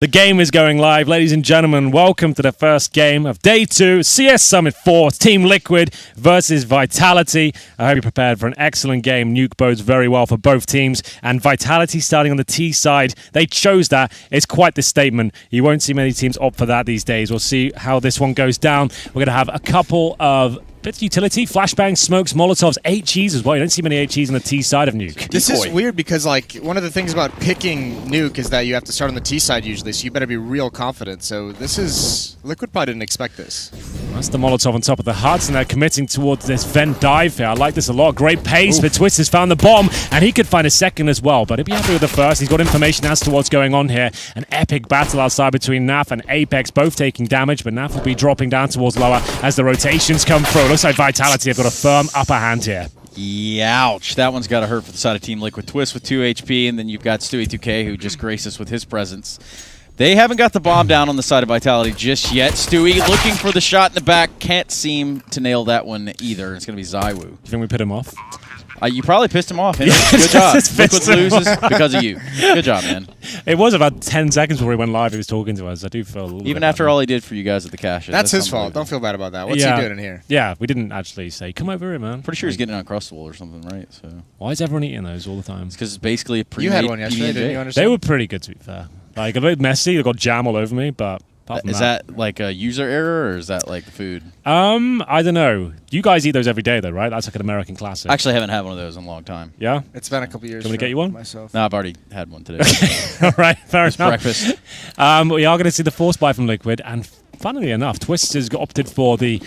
The game is going live. Ladies and gentlemen, welcome to the first game of Day 2, CS Summit 4, Team Liquid versus Vitality. I hope you're prepared for an excellent game. Nuke bodes very well for both teams, and Vitality starting on the T side. They chose that. It's quite the statement. You won't see many teams opt for that these days. We'll see how this one goes down. We're going to have a couple of bits of utility, flashbangs, smokes, molotovs, HEs as well. You don't see many HEs on the T side of Nuke. This is weird because, like, one of the things about picking Nuke is that you have to start on the T side usually, so you better be real confident. So this is... Liquid probably didn't expect this. That's the molotov on top of the huts, and they're committing towards this vent dive here. I like this a lot. Great pace, but Twist has found the bomb, and he could find a second as well, but he'll be happy with the first. He's got information as to what's going on here. An epic battle outside between Naf and Apex, both taking damage, but Naf will be dropping down towards lower as the rotations come through. Looks like Vitality have got a firm upper hand here. Ouch. That one's got to hurt for the side of Team Liquid. Twist with 2 HP, and then you've got Stewie2K who just graced us with his presence. They haven't got the bomb down on the side of Vitality just yet. Stewie looking for the shot in the back. Can't seem to nail that one either. It's going to be Zywoo. You think we put him off? You probably pissed him off. Good job. Liquid loses because of you. Good job, man. It was about 10 seconds before he went live. He was talking to us. I do feel a little Even after all he did for you guys at the cache. That's his fault. Don't feel bad about that. What's he doing in here? Yeah, we didn't actually say, come over here, man. Pretty sure he's getting an Uncrustable or something, right? So why is everyone eating those all the time? It's because it's basically a pre-made. You had one yesterday, didn't you understand? They were pretty good, to be fair. Like, a bit messy. They got jam all over me, but... Is that like a user error, or is that like the food? I don't know. You guys eat those every day, though, right? That's like an American classic. Actually, I haven't had one of those in a long time. Yeah? It's been a couple years. Do you want me to get you one? Myself. No, I've already had one today. All right, fair enough. Breakfast. We are going to see the force buy from Liquid, and funnily enough, Twist has opted for the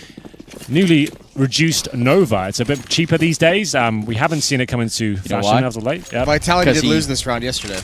newly reduced Nova. It's a bit cheaper these days. We haven't seen it come into fashion as of late. Yep. Vitality did lose this round yesterday.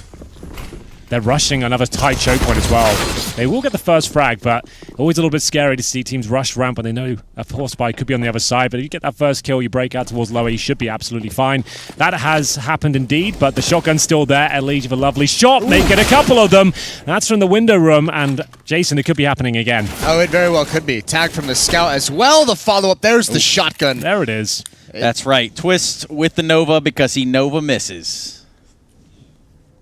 They're rushing another tight choke point as well. They will get the first frag, but always a little bit scary to see teams rush ramp when they know a force buy could be on the other side. But if you get that first kill, you break out towards lower, you should be absolutely fine. That has happened indeed, but the shotgun's still there. Elite with a lovely shot. They get a couple of them. That's from the window room, and Jason, it could be happening again. Oh, it very well could be. Tag from the scout as well. The follow-up, there's the shotgun. There it is. That's right. Twist with the Nova because he Nova misses.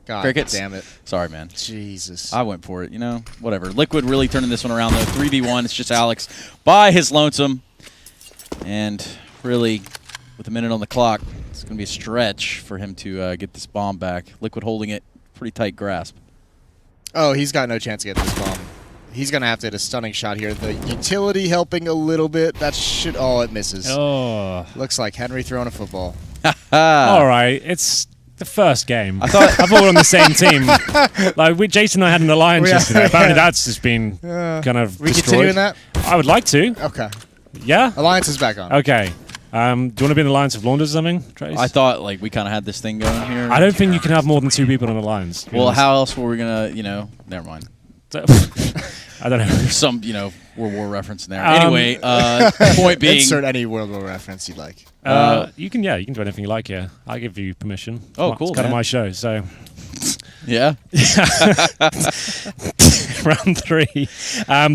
God Crickets. damn it. Sorry, man. Jesus. I went for it, you know. Whatever. Liquid really turning this one around, though. 3v1. It's just Alex by his lonesome. And really, with a minute on the clock, it's going to be a stretch for him to get this bomb back. Liquid holding it pretty tight grasp. Oh, he's got no chance to get this bomb. He's going to have to hit a stunning shot here. The utility helping a little bit. That should... Oh, it misses. Oh. Looks like Henry throwing a football. All right. It's... the first game. I thought we were on the same team. Like Jason and I had an alliance yesterday. Apparently that's just been kind of we destroyed. continuing that? I would like to. Okay. Yeah? Alliance is back on. Okay. Do you want to be in the alliance of Launders or something, Trace? I thought like we kind of had this thing going here. I don't think you can have more than 2 people in an alliance. Well, how else were we going to, you know, never mind. I don't know. Some, you know, World War reference in there. Anyway, point being... Insert any World War reference you'd like. You can do anything you like here. I give you permission. Oh, cool, It's kind of my show, so... Yeah. Round 3.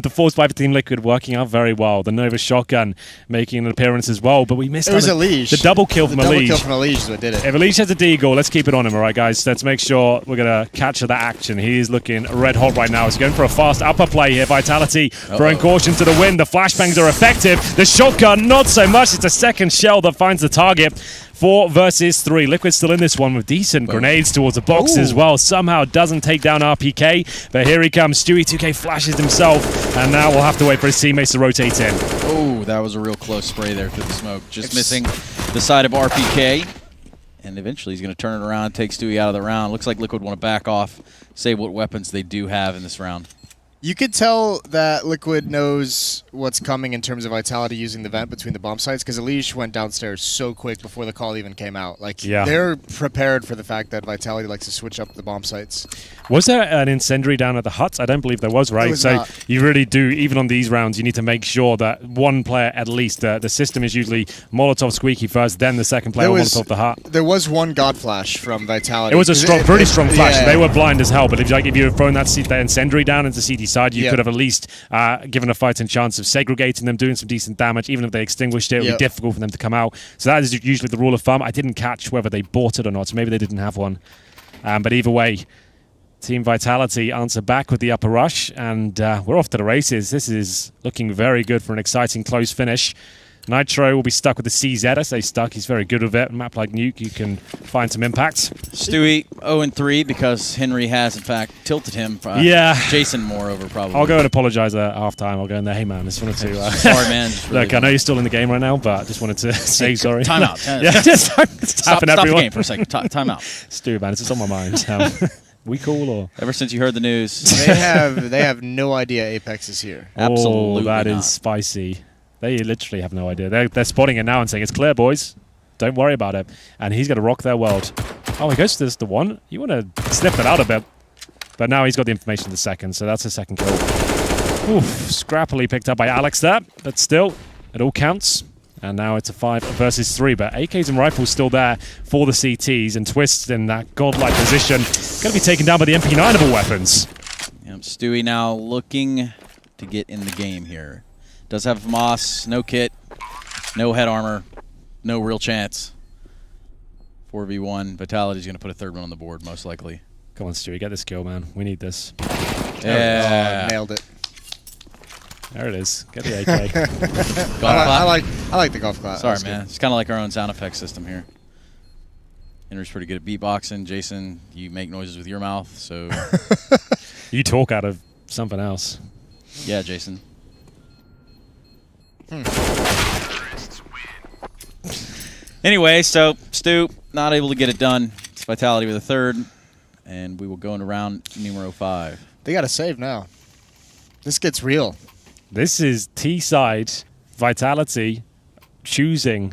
The force buy for Team Liquid working out very well. The Nova shotgun making an appearance as well, but we missed it was Elige. The double kill from Elige. The double kill from Elige is what did it. If Elige has a deagle, let's keep it on him, all right, guys? Let's make sure we're going to capture that action. He is looking red hot right now. He's going for a fast upper play here. Vitality throwing caution to the wind. The flashbangs are effective. The shotgun, not so much. It's a second shell that finds the target. 4 versus 3. Liquid still in this one with decent grenades towards the box as well. Somehow doesn't take down RPK, but here he comes. Stewie2K flashes himself, and now we'll have to wait for his teammates to rotate in. Oh, that was a real close spray there through the smoke. Just missing the side of RPK. And eventually he's going to turn it around, take Stewie out of the round. Looks like Liquid want to back off, say what weapons they do have in this round. You could tell that Liquid knows what's coming in terms of Vitality using the vent between the bomb sites, because Elige went downstairs so quick before the call even came out. Like, they're prepared for the fact that Vitality likes to switch up the bomb sites. Was there an incendiary down at the huts? I don't believe there was, right? So you really do, even on these rounds, you need to make sure that one player at least, the system is usually Molotov Squeaky first, then the second player Molotov the hut. There was one God Flash from Vitality. It was a strong, pretty strong flash. Yeah. They were blind as hell, but if you had thrown that incendiary down into CT side, you could have at least given a fighting chance of segregating them, doing some decent damage. Even if they extinguished it, it would be difficult for them to come out. So that is usually the rule of thumb. I didn't catch whether they bought it or not, so maybe they didn't have one. But either way, Team Vitality answer back with the upper rush, and we're off to the races. This is looking very good for an exciting close finish. Nitro will be stuck with the CZ. I say stuck. He's very good with it. A map like Nuke, you can find some impact. Stewie 0-3 because Henry has, in fact, tilted him. Yeah. Jason, moreover, probably. I'll go and apologize at halftime. I'll go in there. Hey, man, just wanted to... Sorry, man. Really look, I know you're still in the game right now, but I just wanted to say sorry. Time out. Yeah, just stop the game for a second. Time out. Stu, man, it's just on my mind. We cool or ever since you heard the news? They have no idea Apex is here. Absolutely, that not. Is spicy. They literally have no idea. They're spotting it now and saying it's clear, boys. Don't worry about it. And he's going to rock their world. Oh, he goes to the one. You want to sniff that out a bit, but now he's got the information in the second, so that's a second kill. Oof, scrappily picked up by Alex there, but still, it all counts. And now it's a 5 versus 3, but AKs and rifles still there for the CTs, and Twist in that godlike position. Going to be taken down by the MP9able weapons. Yep, Stewie now looking to get in the game here. Does have Moss, no kit, no head armor, no real chance. 4v1, Vitality's going to put a third one on the board, most likely. Come on, Stewie, get this kill, man. We need this. Yeah. Nailed it. There it is. Get the AK. I like the golf clap. Sorry, man. It's kind of like our own sound effects system here. Henry's pretty good at beatboxing. Jason, you make noises with your mouth, so... You talk out of something else. Yeah, Jason. Anyway, so Stu, not able to get it done. It's Vitality with a third, and we will go into round numero 5. They got to save now. This gets real. This is T-side Vitality choosing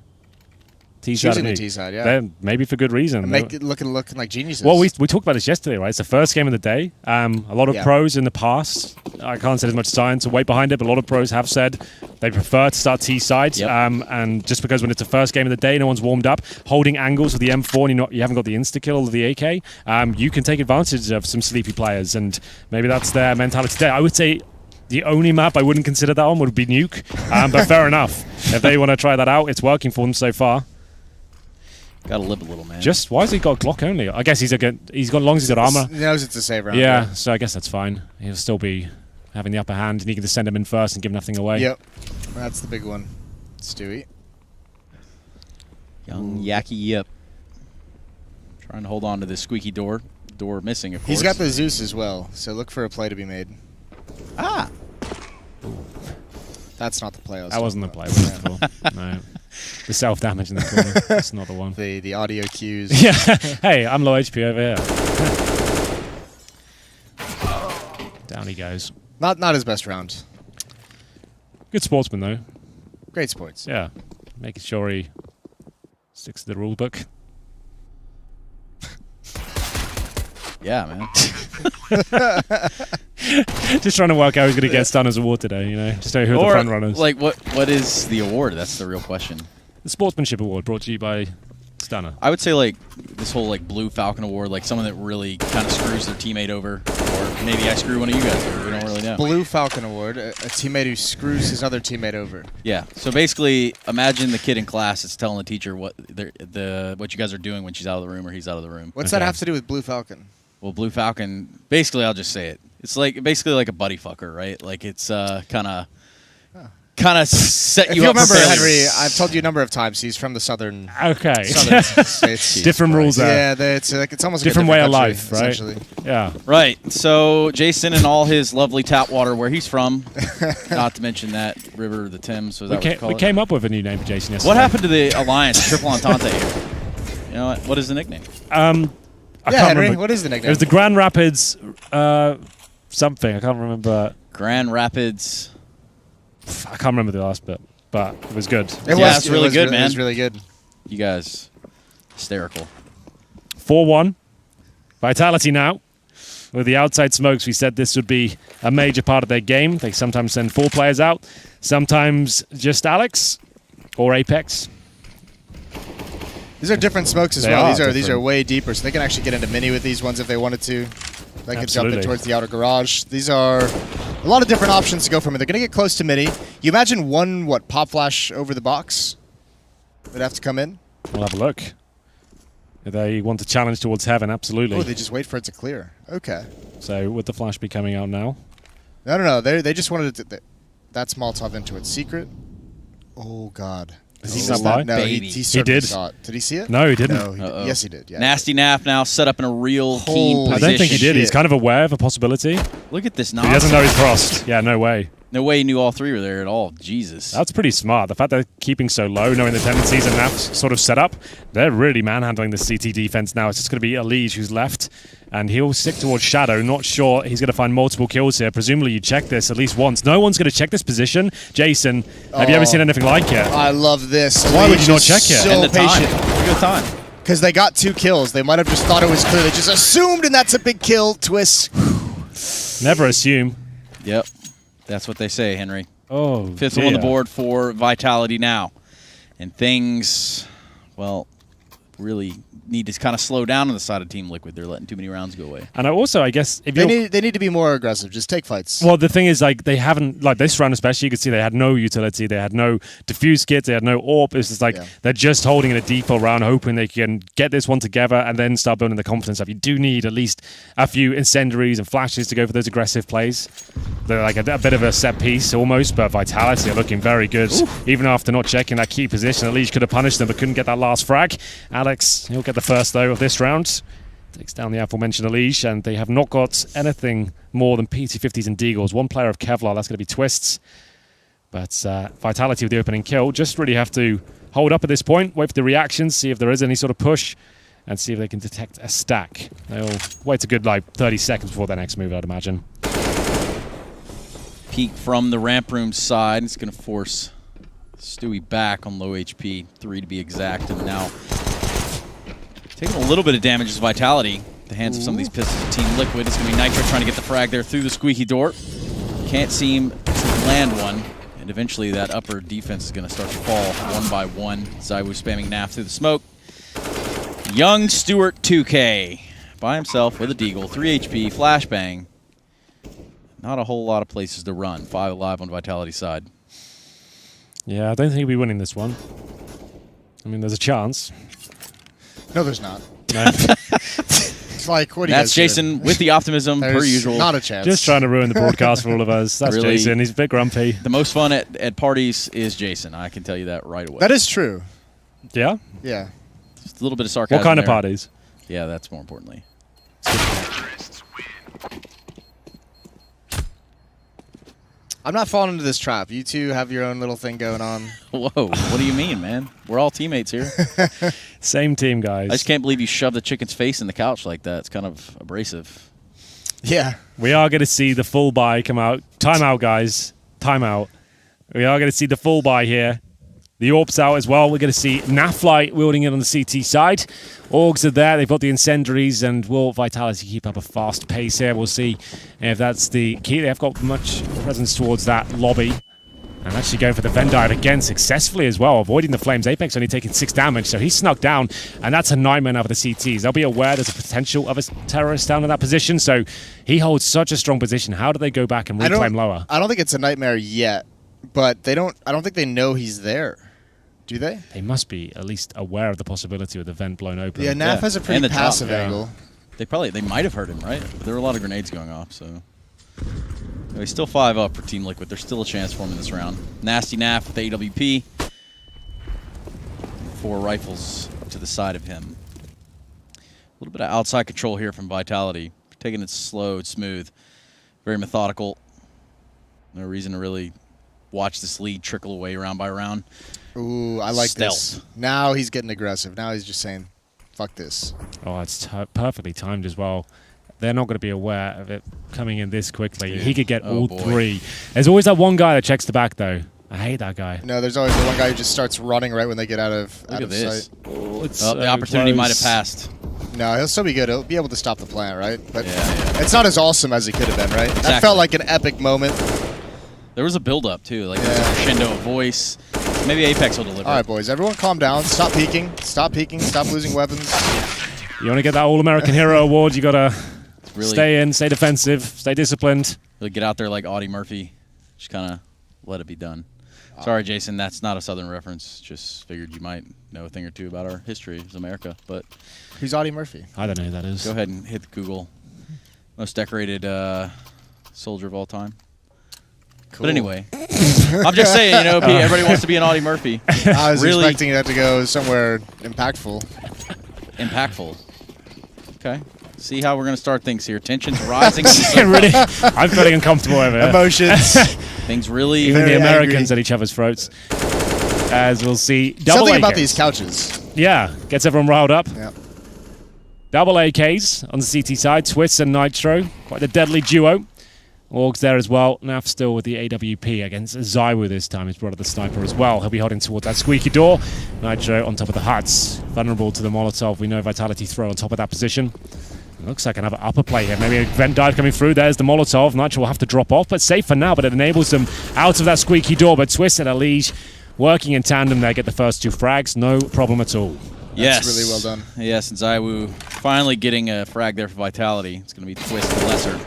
T-side. Choosing the T-side, yeah. They're maybe for good reason. And make it looking like geniuses. Well, we talked about this yesterday, right? It's the first game of the day. A lot of pros in the past, I can't say there's much science or weight behind it, but a lot of pros have said they prefer to start T-side. Yep. And just because when it's the first game of the day, no one's warmed up, holding angles with the M4 and you haven't got the insta-kill of the AK, you can take advantage of some sleepy players, and maybe that's their mentality today. I would say the only map I wouldn't consider that on would be Nuke, but fair enough. If they want to try that out, it's working for them so far. Gotta live a little, man. Just why has he got Glock only? I guess he's got as long as he's got armor. He knows it's a save round. Yeah, so I guess that's fine. He'll still be having the upper hand, and he can just send him in first and give nothing away. Yep, that's the big one. Stewie. Young Yaki Yip. Trying to hold on to this squeaky door. Door missing, of course. He's got the Zeus as well, so look for a play to be made. Ah! That's not the play I was That wasn't the talking play. about. Was it? No. The self-damage in the corner. That's not the one. The audio cues. Yeah. Hey, I'm low HP over here. Down he goes. Not his best round. Good sportsman, though. Great sports. Yeah. Making sure he sticks to the rule book. Yeah, man. Just trying to work out who's going to get Stunner's award today, you know? Just know who are the front runners. Like, what is the award? That's the real question. The Sportsmanship Award brought to you by Stunner. I would say, like, this whole, like, Blue Falcon Award, like, someone that really kind of screws their teammate over. Or maybe I screw one of you guys over. We don't really know. Blue Falcon Award, a teammate who screws his other teammate over. Yeah. So basically, imagine the kid in class that's telling the teacher what you guys are doing when she's out of the room or he's out of the room. What's that have to do with Blue Falcon? Well, Blue Falcon, basically, I'll just say it. It's like basically like a buddy fucker, right? Like it's kind of set you up. If you remember, for Henry, I've told you a number of times he's from the southern states. Different rules there. Yeah, it's almost different like way a of life, country, right? Essentially. Yeah. Right. So Jason and all his lovely tap water, where he's from, not to mention that river, the Thames. So We came up with a new name for Jason yesterday. What happened to the Alliance, Triple Entente here? You know what is the nickname? I can't Henry, remember. what is the nickname? It was the Grand Rapids something. I can't remember. Grand Rapids. I can't remember the last bit, but it was good. It's really good, man. It was really good. You guys, hysterical. 4-1. Vitality now. With the outside smokes, we said this would be a major part of their game. They sometimes send 4 players out, sometimes just Alex or Apex. These are different smokes as They well. are These are way deeper, so they can actually get into mini with these ones if they wanted to. They could jump in towards the outer garage. These are a lot of different options to go from. They're going to get close to mini. You imagine one, pop flash over the box would have to come in? We'll have a look. They want to challenge towards heaven, absolutely. Oh, they just wait for it to clear. Okay. So would the flash be coming out now? No. They just wanted it to... That's Molotov into its secret. Oh, God. Is he snuck by? No, he did. Saw it. Did he see it? No, he didn't. No, he did. Yes, he did. Yeah. Nasty Naf now set up in a real keen position. I don't think he did. He's kind of aware of a possibility. Look at this nonsense. He doesn't know he's crossed. Yeah, no way. No way he knew all three were there at all. Jesus. That's pretty smart. The fact they're keeping so low, knowing the tendencies and Naf's sort of set up, they're really manhandling the CT defense now. It's just going to be Elige who's left, and he'll stick towards Shadow. Not sure he's going to find multiple kills here. Presumably you check this at least once. No one's going to check this position. Jason, have you ever seen anything like it? I love this. Why would you not check it? So patient. Good time. Because they got 2 kills. They might have just thought it was clear. They just assumed, and that's a big kill. Twist. Never assume. Yep. That's what they say, Henry. Oh, Fifth on the board for Vitality now. And things, well, really need to kind of slow down on the side of Team Liquid. They're letting too many rounds go away. And I guess, if they need to be more aggressive. Just take fights. Well, the thing is, like, they haven't, like, this round especially, you can see they had no utility. They had no diffuse kits. They had no AWP. It's just like they're just holding in a default round, hoping they can get this one together and then start building the confidence up. You do need at least a few incendiaries and flashes to go for those aggressive plays. They're like a bit of a set piece almost, but Vitality are looking very good. Oof. Even after not checking that key position, at least could have punished them, but couldn't get that last frag. Alex, he'll get the first, though, of this round. Takes down the aforementioned Elige, and they have not got anything more than PT-50s and Deagles. One player of Kevlar, that's going to be Twists. But Vitality with the opening kill. Just really have to hold up at this point, wait for the reactions, see if there is any sort of push, and see if they can detect a stack. They'll wait a good, 30 seconds before their next move, I'd imagine. Peek from the ramp room side. It's going to force Stewie back on low HP, 3 to be exact, and now taking a little bit of damage is Vitality. The hands of some of these pistols of Team Liquid. It's going to be Nitro trying to get the frag there through the squeaky door. Can't seem to land one, and eventually that upper defense is going to start to fall one by one. Zywoo spamming Naf through the smoke. Young Stewart 2K by himself with a Deagle, 3 HP, flashbang. Not a whole lot of places to run. 5 alive on Vitality's side. Yeah, I don't think he'll be winning this one. I mean, there's a chance. No, there's not. No. It's like, what are you That's guys Jason doing? with the optimism, per usual. Not a chance. Just trying to ruin the broadcast for all of us. That's really, Jason. He's a bit grumpy. The most fun at parties is Jason. I can tell you that right away. That is true. Yeah? Yeah. Just a little bit of sarcasm. What kind of there. parties? Yeah, that's more importantly. I'm not falling into this trap. You two have your own little thing going on. Whoa, what do you mean, man? We're all teammates here. Same team, guys. I just can't believe you shoved the chicken's face in the couch like that. It's kind of abrasive. Yeah. We are going to see the full buy come out. Timeout, guys. Timeout. We are going to see the full buy here. The AWP's out as well. We're going to see Naflight wielding it on the CT side. Orgs are there. They've got the incendiaries, and will Vitality keep up a fast pace here? We'll see if that's the key. They've got much presence towards that lobby. And actually going for the Venn dive again successfully as well, avoiding the flames. Apex only taking 6 damage, so he's snuck down, and that's a nightmare now for the CTs. They'll be aware there's a potential of a terrorist down in that position, so he holds such a strong position. How do they go back and reclaim lower? I don't think it's a nightmare yet, but I don't think they know he's there. Do they? They must be at least aware of the possibility of the vent blown open. Yeah, Naf has a pretty passive angle. They might have heard him, right? But there were a lot of grenades going off, so. He's still 5 up for Team Liquid. There's still a chance for him in this round. Nasty Naf with the AWP. 4 rifles to the side of him. A little bit of outside control here from Vitality. Taking it slow, smooth, very methodical. No reason to really watch this lead trickle away round by round. Ooh, I like Stealth. this. Now he's getting aggressive. Now he's just saying, fuck this. Oh, it's perfectly timed as well. They're not going to be aware of it coming in this quickly. Dude. He could get all boy. 3. There's always that one guy that checks the back, though. I hate that guy. No, there's always the one guy who just starts running right when they get out of this. sight. Oh, it's The opportunity might have passed. No, he'll still be good. He'll be able to stop the plant, right? But Yeah. it's not as awesome as it could have been, right? Exactly. That felt like an epic moment. There was a build-up, too. Like, there's a crescendo of voice. Maybe Apex will deliver. All right, boys. Everyone calm down. Stop peeking. Stop peeking. Stop losing weapons. You want to get that All-American Hero Award, you got to Really, stay in, stay defensive, stay disciplined. really get out there like Audie Murphy. Just kind of let it be done. Sorry, Jason, that's not a Southern reference. Just figured you might know a thing or two about our history as America. But who's Audie Murphy? I don't know who that is. Go ahead and hit the Google. Most decorated soldier of all time. Cool. But anyway, I'm just saying, everybody wants to be an Audie Murphy. I was expecting that to go somewhere impactful. Impactful. Okay. See how we're going to start things here. Tension's rising. Really, I'm feeling uncomfortable over here. Emotions. Things really... Even the Americans at each other's throats. As we'll see. Something about these couches. Yeah. Gets everyone riled up. Yeah. Double AKs on the CT side. Twist and Nitro. Quite a deadly duo. Orgs there as well. Naf still with the AWP against Zaiwu this time. He's brought up the sniper as well. He'll be holding towards that squeaky door. Nitro on top of the huts. Vulnerable to the Molotov. We know Vitality throw on top of that position. Looks like another upper play here. Maybe a vent dive coming through. There's the Molotov. Nitro will have to drop off, but safe for now. But it enables them out of that squeaky door. But Twist and Elige working in tandem there. Get the first 2 frags. No problem at all. Yes. That's really well done. Yes, and Zaiwu finally getting a frag there for Vitality. It's going to be Twist and Lesser.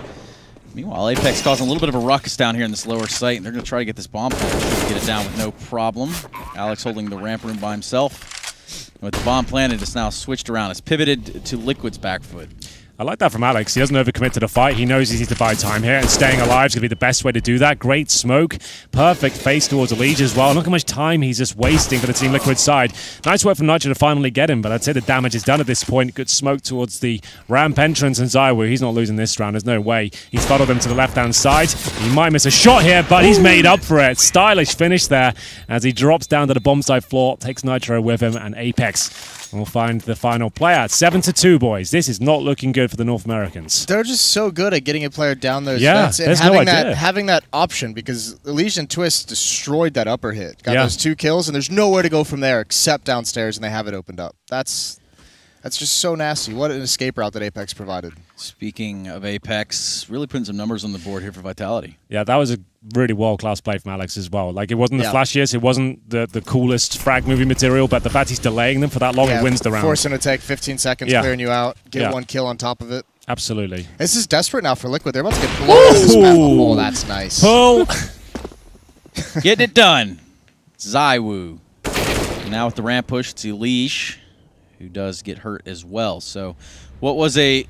Meanwhile, Apex causing a little bit of a ruckus down here in this lower site, and they're going to try to get this bomb planted. Should get it down with no problem. Alex holding the ramp room by himself. And with the bomb planted, it's now switched around. It's pivoted to Liquid's back foot. I like that from Alex. He doesn't overcommit to the fight. He knows he needs to buy time here, and staying alive is going to be the best way to do that. Great smoke. Perfect face towards Elige as well. Look how much time he's just wasting for the Team Liquid side. Nice work from Nitro to finally get him, but I'd say the damage is done at this point. Good smoke towards the ramp entrance, and Zaiwu, he's not losing this round. There's no way. He's followed them to the left-hand side. He might miss a shot here, but he's made up for it. Stylish finish there as he drops down to the bomb side floor, takes Nitro with him, and Apex will find the final player. 7-2, boys. This is not looking good for the North Americans. They're just so good at getting a player down those vents and having that option, because Elige and Twist destroyed that upper hit. Got those 2 kills, and there's nowhere to go from there except downstairs, and they have it opened up. That's just so nasty. What an escape route that Apex provided. Speaking of Apex, really putting some numbers on the board here for Vitality. Yeah, that was a really world-class play from Alex as well. Like, it wasn't the flashiest, it wasn't the coolest frag movie material, but the fact he's delaying them for that long, it wins the round. Force him to take 15 seconds, clearing you out, get 1 kill on top of it. Absolutely. This is desperate now for Liquid. They're about to get blown out of this map. Oh, that's nice. Pull. Getting it done. Zaiwu. Now with the ramp push, it's Elige, who does get hurt as well. So what was a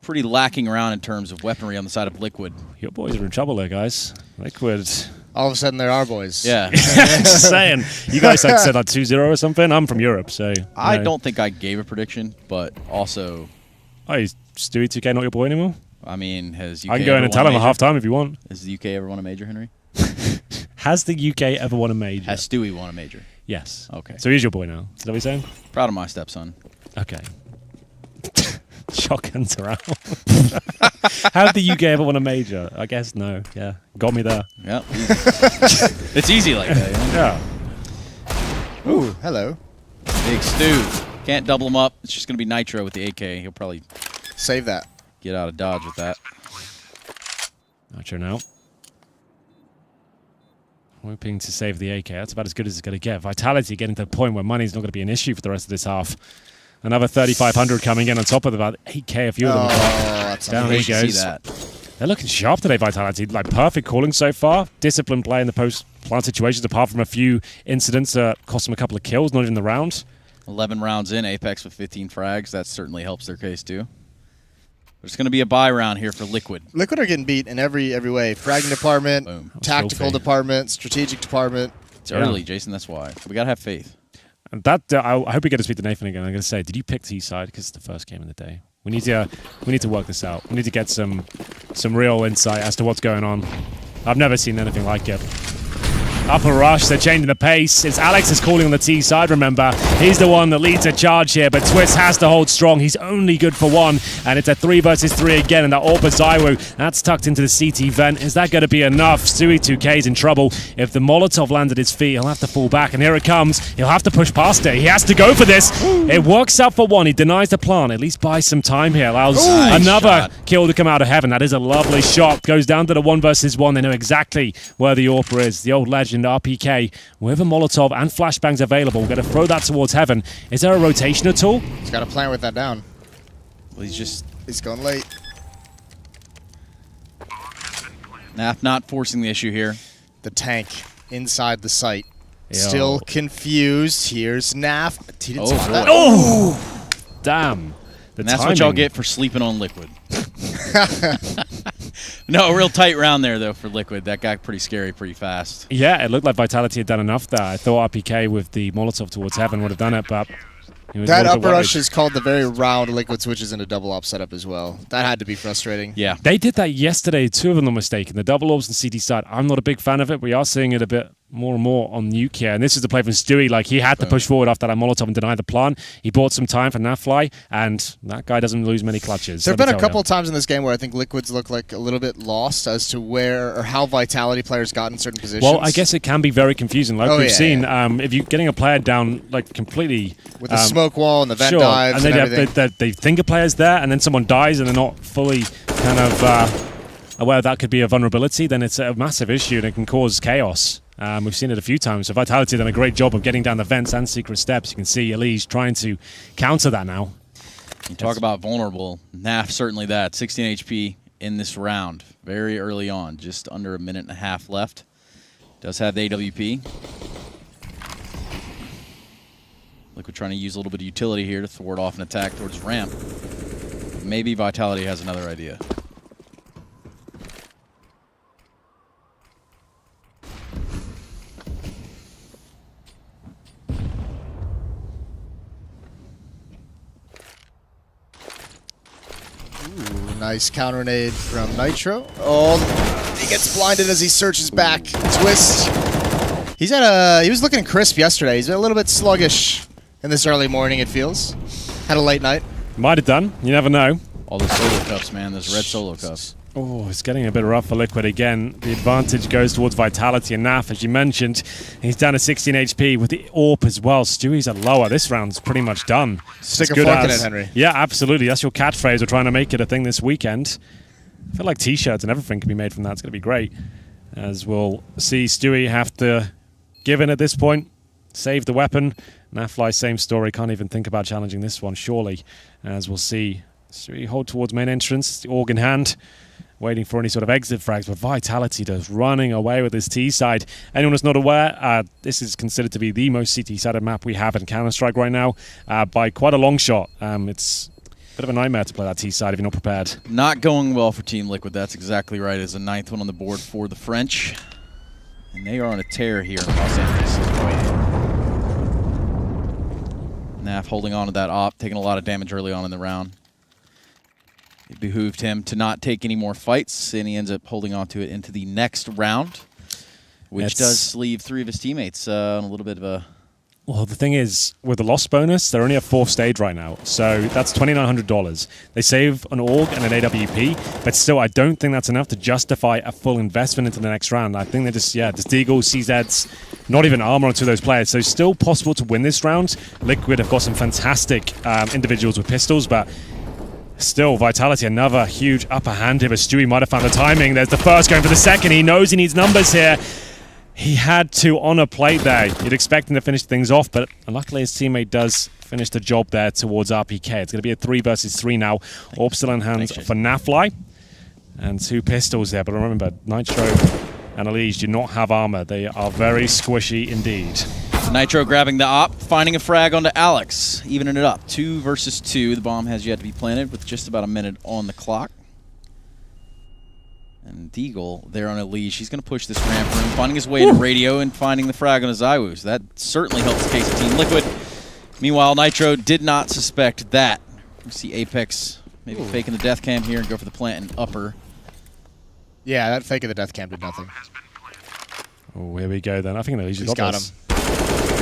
pretty lacking round in terms of weaponry on the side of Liquid. Your boys are in trouble there, guys. Liquid. All of a sudden, they're our boys. Yeah. Just saying. You guys said like 2-0 or something. I'm from Europe, so... I don't think I gave a prediction, but also... Oh, is Stewie 2K not your boy anymore? I mean, has UK I can go in and tell him at halftime if you want. Has the UK ever won a major, Henry? Has the UK ever won a major? Has Stewie won a major? Yes. Okay. So he's your boy now. Is that what you're saying? Proud of my stepson. Okay. Shotguns are out. Have the UK ever won a major? I guess no. Yeah. Got me there. Yep. It's easy like that. Yeah. Ooh, hello. Big Stu. Can't double him up. It's just going to be Nitro with the AK. He'll probably save that. Get out of dodge with that. Nitro now. Hoping to save the AK. That's about as good as it's going to get. Vitality getting to the point where money's not going to be an issue for the rest of this half. Another 3,500 coming in on top of about 8K. A few of them. That's down he goes. They're looking sharp today, Vitality. Like, perfect calling so far. Disciplined play in the post-plant situations, apart from a few incidents that cost them a couple of kills, not in the round. 11 rounds in, Apex with 15 frags. That certainly helps their case, too. There's going to be a buy round here for Liquid. Liquid are getting beat in every way. Fragging department, tactical department, strategic department. It's early, Jason. That's why. We got to have faith. And that I hope we get to speak to Nathan again. I'm going to say, did you pick T-side? Because it's the first game of the day. We need to work this out. We need to get some real insight as to what's going on. I've never seen anything like it. Upper rush, they're changing the pace. It's Alex is calling on the T side, remember. He's the one that leads a charge here, but Twist has to hold strong. He's only good for one, and it's a 3 versus 3 again, and that Orba Zaiwu, that's tucked into the CT vent. Is that going to be enough? Stewie 2K's in trouble. If the Molotov landed his feet, he'll have to fall back, and here it comes. He'll have to push past it. He has to go for this. It works out for one. He denies the plant. At least buys some time here. Allows another kill to come out of heaven. That is a lovely shot. Goes down to the 1 versus 1. They know exactly where the Orba is. The old legend RPK with a Molotov and flashbangs available. We're going to throw that towards heaven. Is there a rotation at all? He's got a plan with that down. Well, he's going late. Naf not forcing the issue here. The tank. inside the site. Still confused. Here's Naf. He didn't spot that. Oh! Damn. And that's what y'all get for sleeping on Liquid. No, a real tight round there, though, for Liquid. That got pretty scary pretty fast. Yeah, it looked like Vitality had done enough there. I thought RPK with the Molotov towards Heaven would have done it, but... That upper rush is called the very round Liquid switches into double op setup as well. That had to be frustrating. Yeah. They did that yesterday, too, if I'm not mistaken. The double orbs and CT side. I'm not a big fan of it. We are seeing it a bit more and more on Nuke here. And this is the play from Stewie. Like, he had to push forward after that Molotov and deny the plan. He bought some time for Nafly, and that guy doesn't lose many clutches. There have been a couple of times in this game where I think Liquids look like a little bit lost as to where or how Vitality players got in certain positions. Well, I guess it can be very confusing. Like we've seen, if you're getting a player down like completely... With the smoke wall and the vent dives and everything. They think a player's there, and then someone dies and they're not fully kind of aware that could be a vulnerability, then it's a massive issue and it can cause chaos. We've seen it a few times. So Vitality have done a great job of getting down the vents and secret steps. You can see Elise trying to counter that now. You talk about vulnerable. Naf certainly that. 16 HP in this round. Very early on. Just under a minute and a half left. Does have the AWP. Liquid trying to use a little bit of utility here to thwart off an attack towards ramp. Maybe Vitality has another idea. Nice counter nade from Nitro. Oh, he gets blinded as he searches back. Twist. He was looking crisp yesterday. He's been a little bit sluggish in this early morning, it feels. Had a late night. Might have done. You never know. All those solo cups, man. Those red solo cups. Oh, it's getting a bit rough for Liquid again. The advantage goes towards Vitality and Naf, as you mentioned. He's down to 16 HP with the AWP as well. Stewie's at lower. This round's pretty much done. Stick a fork in it, Henry. Yeah, absolutely. That's your catchphrase. We're trying to make it a thing this weekend. I feel like T-shirts and everything can be made from that. It's going to be great. As we'll see Stewie have to give in at this point. Save the weapon. Nafly, same story. Can't even think about challenging this one, surely. As we'll see Stewie hold towards main entrance. The org in hand. Waiting for any sort of exit frags, but Vitality just running away with his T side. Anyone who's not aware, this is considered to be the most CT-sided map we have in Counter-Strike right now by quite a long shot. It's a bit of a nightmare to play that T side if you're not prepared. Not going well for Team Liquid. That's exactly right. It's a 9th one on the board for the French. And they are on a tear here in Los Angeles. Naf holding on to that op, taking a lot of damage early on in the round. It behooved him to not take any more fights, and he ends up holding on to it into the next round, which does leave 3 of his teammates on a little bit of a... Well, the thing is, with the loss bonus, they're only at 4th stage right now, so that's $2,900. They save an AUG and an AWP, but still, I don't think that's enough to justify a full investment into the next round. I think they're just, just Deagle, CZs, not even armor onto those players, so still possible to win this round. Liquid have got some fantastic individuals with pistols, but... Still, Vitality, another huge upper hand here, but Stewie might have found the timing. There's the first going for the second. He knows he needs numbers here. He had to on a plate there. You'd expect him to finish things off, but luckily his teammate does finish the job there towards RPK. It's going to be a 3 versus 3 now. Orb still in hands for Nafly. And 2 pistols there, but remember, Nitro and Elise do not have armor. They are very squishy indeed. Nitro grabbing the op, finding a frag onto Alex, evening it up. 2 versus 2. The bomb has yet to be planted with just about a minute on the clock. And Deagle there on a leash. He's going to push this ramp room, finding his way to radio and finding the frag on his Iwus. That certainly helps the case of Team Liquid. Meanwhile, Nitro did not suspect that. You see Apex maybe faking the death cam here and go for the plant and upper. Yeah, that fake of the death cam did nothing. Oh, here we go then. I think he's got him. This.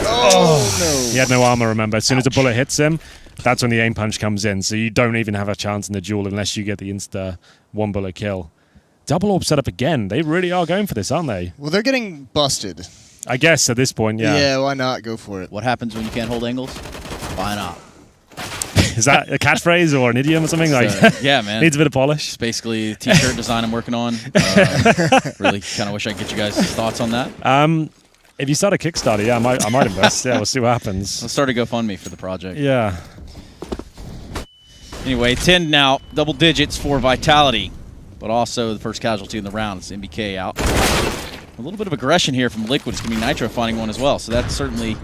Oh, no. He had no armor, remember. As soon as a bullet hits him, that's when the aim punch comes in. So you don't even have a chance in the duel unless you get the insta 1-bullet kill. Double orb setup again. They really are going for this, aren't they? Well, they're getting busted. I guess at this point, yeah. Yeah, why not? Go for it. What happens when you can't hold angles? Why not? Is that a catchphrase or an idiom or something? Yeah, man. Needs a bit of polish. It's basically a t-shirt design I'm working on. Really kind of wish I could get you guys' thoughts on that. If you start a Kickstarter, yeah, I might invest. Yeah, we'll see what happens. Let's start a GoFundMe for the project. Yeah. Anyway, 10 now, double digits for Vitality, but also the first casualty in the round. It's MBK out. A little bit of aggression here from Liquid. It's going to be Nitro finding one as well. So that certainly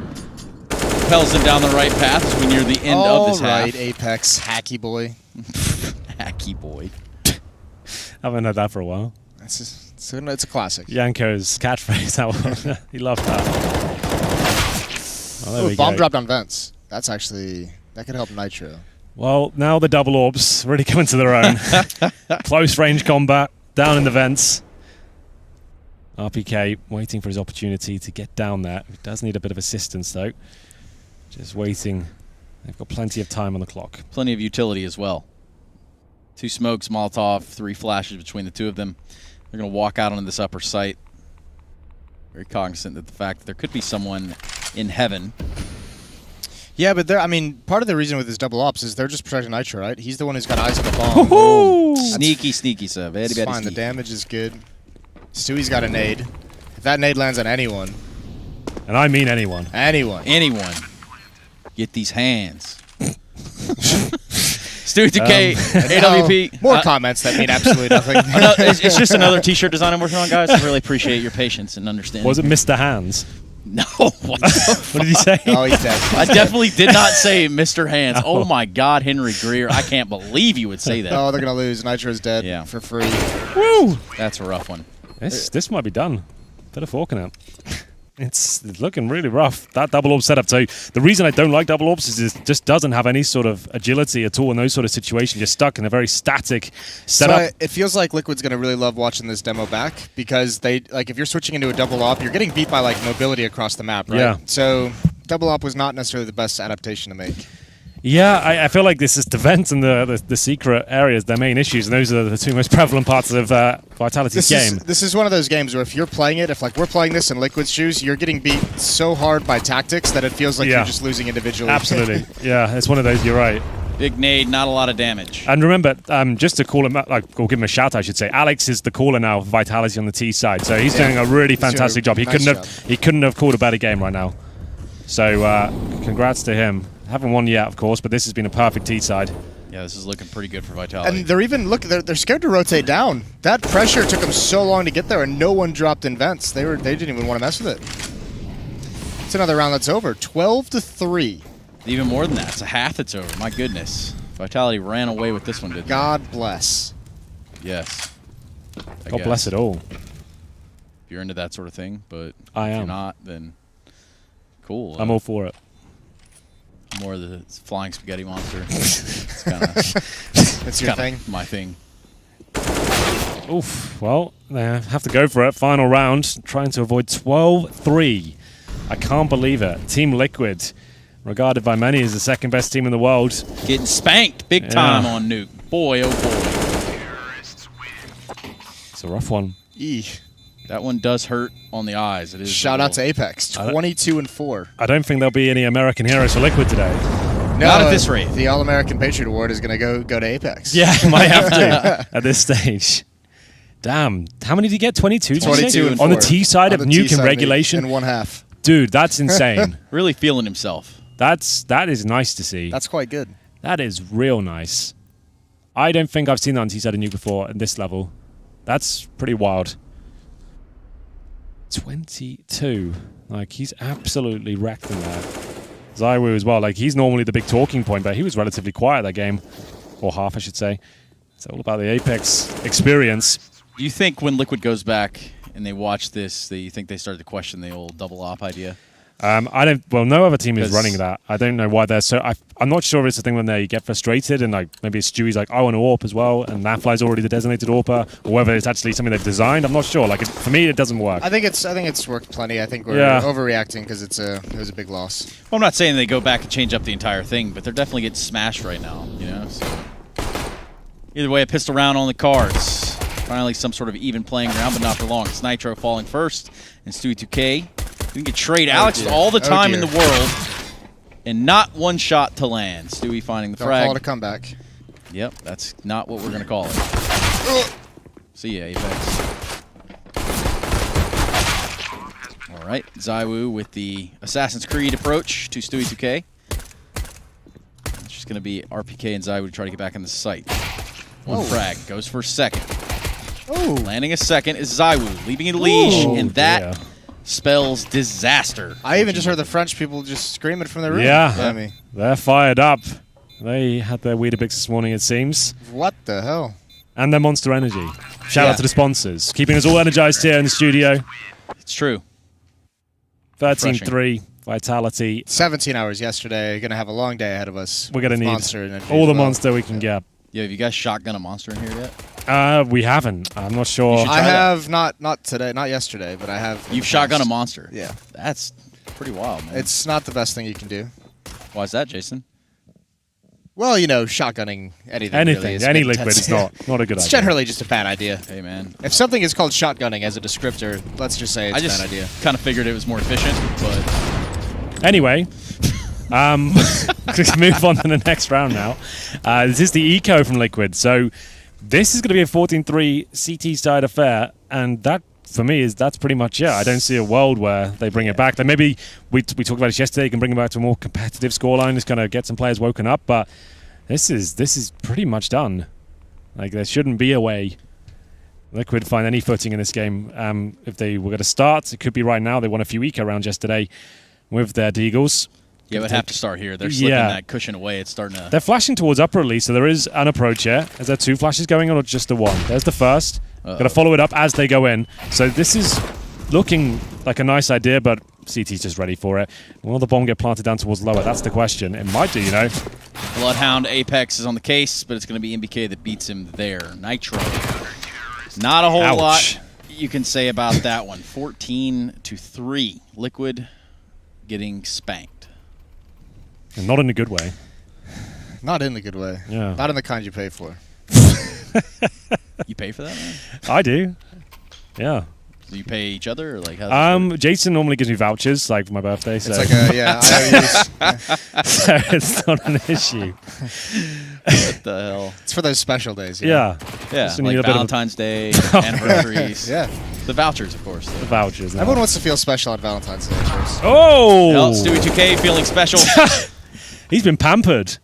propels them down the right path as we near the end of this half. All right, Apex, hacky boy. Hacky boy. I haven't heard that for a while. It's a classic. Yanko's catchphrase. That one. He loved that. Oh, there we bomb go. dropped on vents. That's actually, that could help Nitro. Well, now the double orbs really coming to their own. Close range combat, down in the vents. RPK waiting for his opportunity to get down there. He does need a bit of assistance, though. Just waiting. They've got plenty of time on the clock. Plenty of utility as well. 2 smokes, Molotov, 3 flashes between the 2 of them. They're going to walk out onto this upper site. Very cognizant of the fact that there could be someone in heaven. Yeah, but I mean, part of the reason with his double ops is they're just protecting Nitro, right? He's the one who's got eyes on the bomb. Sneaky, sneaky, sir. Very, It's very fine. sneaky. The damage is good. Stewie's got a nade. If that nade lands on anyone. And I mean anyone. Anyone. Anyone. Get these hands. Stewie 2K, AWP. More comments that mean absolutely nothing. No, it's just another T-shirt design I'm working on, guys. I really appreciate your patience and understanding. Was it Mr. Hands? No. What did he say? Oh, he's dead. I definitely did not say Mr. Hands. Oh, my God, Henry Greer. I can't believe you would say that. Oh, they're going to lose. Nitro's dead for free. Woo! That's a rough one. This might be done. Better forking it. It's looking really rough. That double orb setup. So the reason I don't like double orbs is it just doesn't have any sort of agility at all in those sort of situations. You're stuck in a very static setup. So it feels like Liquid's going to really love watching this demo back because if you're switching into a double op, you're getting beat by like mobility across the map, right? Yeah. So double op was not necessarily the best adaptation to make. Yeah, I feel like this is the vents and the secret areas, their main issues, and those are the 2 most prevalent parts of Vitality's game. This is one of those games where if you're playing it, if like we're playing this in Liquid's shoes, you're getting beat so hard by tactics that it feels like you're just losing individually. Absolutely. Yeah, it's one of those, you're right. Big nade, not a lot of damage. And remember, just to call him, or give him a shout, I should say, Alex is the caller now for Vitality on the T side, so he's doing a really fantastic job. He couldn't have called a better game right now. So congrats to him. Haven't won yet, of course, but this has been a perfect T side. Yeah, this is looking pretty good for Vitality. And they're even they're scared to rotate down. That pressure took them so long to get there, and no one dropped in vents. They didn't even want to mess with it. It's another round that's over. 12-3. Even more than that. It's a half that's over. My goodness. Vitality ran away with this one, didn't they? God bless. Yes. God bless it all. If you're into that sort of thing, but I if am. you're not, then cool. I'm all for it. More of the flying spaghetti monster. It's kind of That's your thing? my thing. Oof. Well, they have to go for it. Final round, trying to avoid 12-3. I can't believe it. Team Liquid, regarded by many as the second best team in the world. Getting spanked big time on Nuke. Boy, oh boy. It's a rough one. Eesh. That one does hurt on the eyes. It is. Shout out to Apex, 22-4. I don't think there'll be any American heroes for Liquid today. No, not at this rate. The All-American Patriot Award is going to go to Apex. Yeah, might have to at this stage. Damn. How many did you get? 22? 22 and on the 4. T side of Nuke and regulation? In one half. Dude, that's insane. Really feeling himself. That is nice to see. That's quite good. That is real nice. I don't think I've seen that on T side of Nuke before at this level. That's pretty wild. 22. Like, he's absolutely wrecked in there. Zywoo as well. Like, he's normally the big talking point, but he was relatively quiet that game. Or half, I should say. It's all about the Apex experience. Do you think when Liquid goes back and they watch this, that you think they start to question the old double op idea? I don't. Well, no other team is running that. I don't know why they're so. I'm not sure if it's a thing when they get frustrated and like maybe Stewie's like, I want to AWP as well, and Nafly's already the designated AWPer, or whether it's actually something they've designed. I'm not sure. Like for me, it doesn't work. I think it's worked plenty. I think we're overreacting because it was a big loss. Well, I'm not saying they go back and change up the entire thing, but they're definitely getting smashed right now. You know. So either way, a pistol round on the cards. Finally, some sort of even playing ground, but not for long. It's Nitro falling first, and Stewie 2K. We can trade Alex all the time in the world, and not one shot to land. Stewie finding the frag. Don't call it a comeback. Yep, that's not what we're going to call it. See ya, Apex. All right, Zywoo with the Assassin's Creed approach to Stewie 2K. It's just going to be RPK and Zywoo to try to get back in the site. One frag goes for second. Ooh. Landing a second is Zywoo, leaving a leash, and that spells disaster. I even just heard the French people just screaming from the room. Yeah, they're fired up. They had their Weetabix this morning, it seems. What the hell? And their Monster Energy. Shout out to the sponsors, keeping us all energized here in the studio. It's true. 13-3, Vitality. 17 hours yesterday. Going to have a long day ahead of us. We're going to need Monster all the Monster we can get. Yeah, have you guys shotgun a Monster in here yet? We haven't. I'm not sure. I have not today, not yesterday, but I have. You've shotgun a Monster? Yeah. That's pretty wild, man. It's not the best thing you can do. Why is that, Jason? Well, you know, shotgunning anything really is any liquid is not a good idea. It's generally just a bad idea. Hey, man. If something is called shotgunning as a descriptor, let's just say it's a bad idea. Kind of figured it was more efficient, but... Anyway, let's move on to the next round now. This is the Eco from Liquid. So this is going to be a 14-3 CT side affair, and that, for me, that's pretty much it. I don't see a world where they bring it back. Like maybe we talked about this yesterday. You can bring it back to a more competitive scoreline. It's going to get some players woken up, but this is pretty much done. Like there shouldn't be a way Liquid find any footing in this game. If they were going to start, it could be right now. They won a few Eco rounds yesterday with their Deagles. Yeah, it would have to start here. They're slipping that cushion away. It's starting to... They're flashing towards upper at least, so there is an approach here. Is there two flashes going on or just the one? There's the first. Got to follow it up as they go in. So this is looking like a nice idea, but CT's just ready for it. Will the bomb get planted down towards lower? That's the question. It might do, you know. Bloodhound Apex is on the case, but it's going to be MBK that beats him there. Nitro. Not a whole lot you can say about that one. 14-3. Liquid getting spanked. And not in a good way. Not in the good way. Yeah. Not in the kind you pay for. You pay for that, man? I do. Yeah. Do you pay each other, or like how? Jason normally gives me vouchers, like for my birthday. So. It's like so it's not an issue. What the hell? It's for those special days. Yeah. Yeah, like Valentine's Day, anniversaries. Yeah. The vouchers, of course. The vouchers. Everyone wants to feel special on Valentine's Day, of course. Oh! Well, Stewie 2K feeling special. He's been pampered.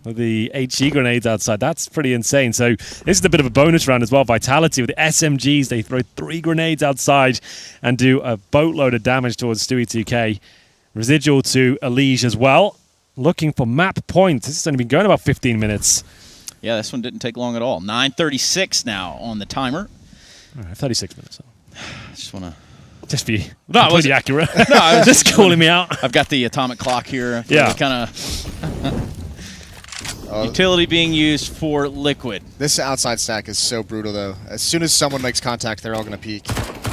With the HE grenades outside. That's pretty insane. So this is a bit of a bonus round as well. Vitality with the SMGs. They throw 3 grenades outside and do a boatload of damage towards Stewie 2K. Residual to Elige as well. Looking for map points. This has only been going about 15 minutes. Yeah, this one didn't take long at all. 9:36 now on the timer. All right, 36 minutes. I just want to... Just be completely accurate. No, I was just calling me out. I've got the atomic clock here. Yeah. Kind of... Utility being used for Liquid. This outside stack is so brutal, though. As soon as someone makes contact, they're all going to peek.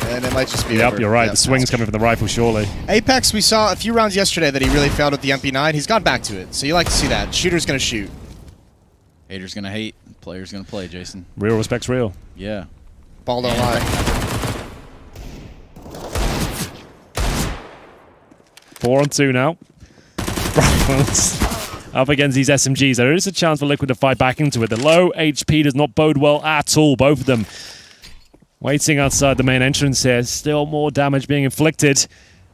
And it might just be Yep, over. you're right. The swing's coming from the rifle, surely. Apex, we saw a few rounds yesterday that he really failed with the MP9. He's gone back to it, so you like to see that. Shooter's going to shoot. Hater's going to hate. Player's going to play, Jason. Real respect's real. Yeah. Ball don't lie. 4-on-2 now. Rifles up against these SMGs. There is a chance for Liquid to fight back into it. The low HP does not bode well at all, both of them. Waiting outside the main entrance here. Still more damage being inflicted.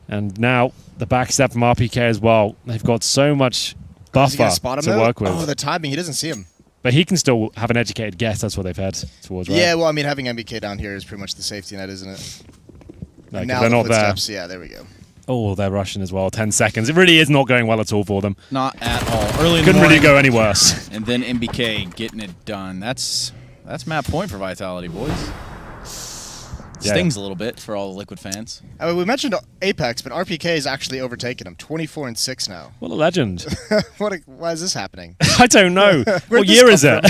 And now the backstep from RPK as well. They've got so much buffer to work with. Oh, the timing. He doesn't see him. But he can still have an educated guess. That's what they've had towards, right? Yeah, well, I mean, having MBK down here is pretty much the safety net, isn't it? Like, now they're not there. Yeah, there we go. Oh, they're rushing as well. 10 seconds. It really is not going well at all for them. Not at all. Early in the Couldn't morning, really go any worse. And then MBK getting it done. That's map point for Vitality, boys. Stings a little bit for all the Liquid fans. I mean, we mentioned Apex, but RPK is actually overtaken him. 24-6 now. What a legend. Why is this happening? I don't know. What year is it?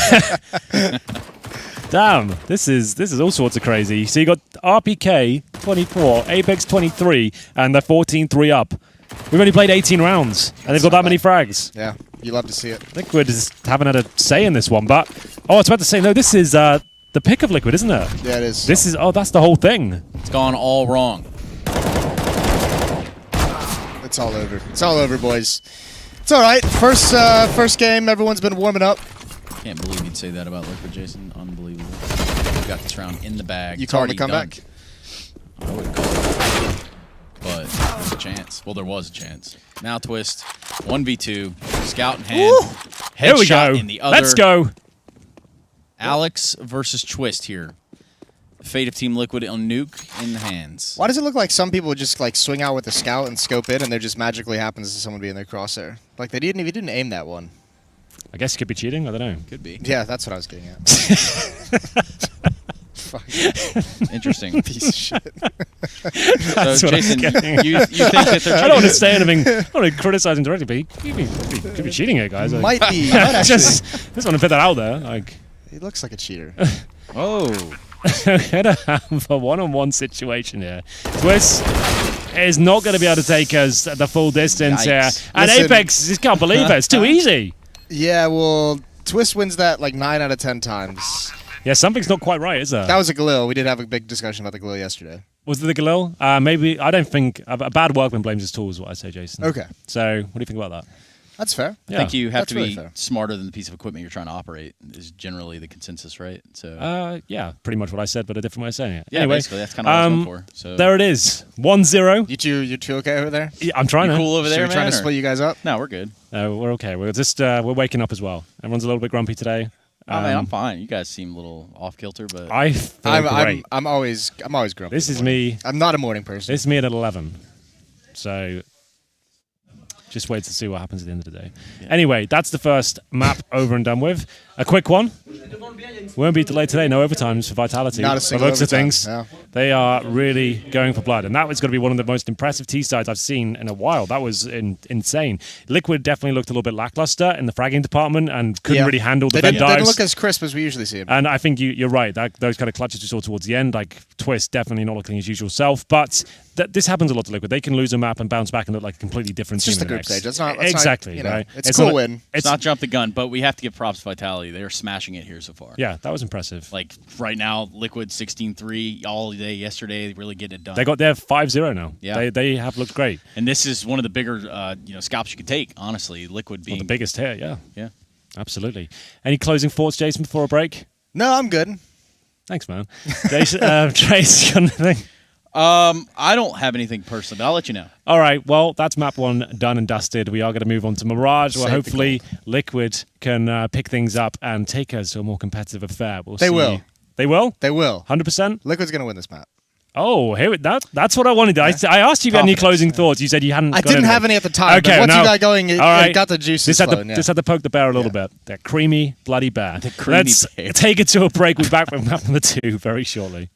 Damn, this is all sorts of crazy. So you got RPK 24, Apex 23, and they're 14-3 up. We've only played 18 rounds, and they've got that many frags. Yeah, you love to see it. Liquid haven't had a say in this one, but I was about to say, no, this is the pick of Liquid, isn't it? Yeah, it is. This is, that's the whole thing. It's gone all wrong. It's all over. It's all over, boys. It's all right. First game, everyone's been warming up. Can't believe you'd say that about Liquid, Jason. Unbelievable. We've got this round in the bag. You calling the comeback? I wouldn't call it. But there's a chance. Well, there was a chance. Now Twist. 1v2. Scout in hand. Here we go. In the other. Let's go. Alex versus Twist here. Fate of Team Liquid on Nuke in the hands. Why does it look like some people just like swing out with a scout and scope in, and there just magically happens to someone be in their crosshair? Like they didn't aim that one. I guess it could be cheating. I don't know. Could be. Yeah, that's what I was getting at. Fuck. Interesting. Piece of shit. So, Jason, you think that they're I don't want to say anything. I don't want to criticize him directly, but he could be cheating here, guys. Like, Might actually. just want to put that out there. Like, He looks like a cheater. Oh. We're going to have a one-on-one situation here. Twist is not going to be able to take us the full distance here. And Listen. Apex just can't believe it. It's too easy. Yeah, well, Twist wins that like 9 out of 10 times. Yeah, something's not quite right, is there? That was a Galil. We did have a big discussion about the Galil yesterday. Was it the Galil? Maybe. I don't think a bad workman blames his tools, is what I say, Jason. Okay. So, what do you think about that? That's fair. I think you have That's to really be fair. smarter than the piece of equipment you're trying to operate is generally the consensus, right? So Yeah, pretty much what I said, but a different way of saying it. yeah, Anyway, basically that's kind of what I was going for. So there it is. 1-0. You two okay over there? Yeah, I'm trying you to. cool over Should there, we man? try to or- split you guys up? No, we're good. We're okay. We're just we're waking up as well. Everyone's a little bit grumpy today. Oh man, I'm fine. You guys seem a little off kilter, but I feel great. I'm always grumpy. This in is the morning. me. I'm not a morning person. This is me at 11. So just wait to see what happens at the end of the day. Yeah. Anyway, that's the first map over and done with. A quick one. Won't be delayed today. No overtimes for Vitality. Not a single By the looks of overtime, things, yeah. they are really going for blood. And that was going to be one of the most impressive T-sides I've seen in a while. That was insane. Liquid definitely looked a little bit lackluster in the fragging department and couldn't Yeah. really handle the They vent didn't dives. look as crisp as we usually see them. And I think you're right. Those kind of clutches we saw towards the end, like Twist, definitely not looking his usual self. But this happens a lot to Liquid. They can lose a map and bounce back and look like a completely different It's team. just in the group next. stage. That's not exactly you know, right. It's a cool not- win. it's not jump the gun. But we have to give props to Vitality. They're smashing it here so far. Yeah, that was impressive. Like right now, Liquid 16-3 all day yesterday, really getting it done. They got their 5-0 now. Yeah. They have looked great. and this is one of the bigger scalps you could take. Honestly, Liquid Well, being the biggest hit, yeah. yeah. Absolutely. Any closing thoughts, Jason, before a break? No, I'm good. Thanks, man. Jason, Trace, you got anything? I don't have anything personal, but I'll let you know. All right, well, that's map 1 done and dusted. We are going to move on to Mirage, where Safe and hopefully Liquid can pick things up and take us to a more competitive affair. We'll They see. will. They will? They will. 100%? Liquid's gonna win this map. Oh, that's what I wanted. I asked you if you had any Confidence, closing yeah. thoughts. You said you hadn't. I got didn't anything. have any at the time. Okay, but once now- you got going, it all right. got the juices flowing. Just had to poke the bear a little Yeah. bit. That creamy, bloody bear. The creamy Let's bear. take it to a break. We'll be back with map number 2 very shortly.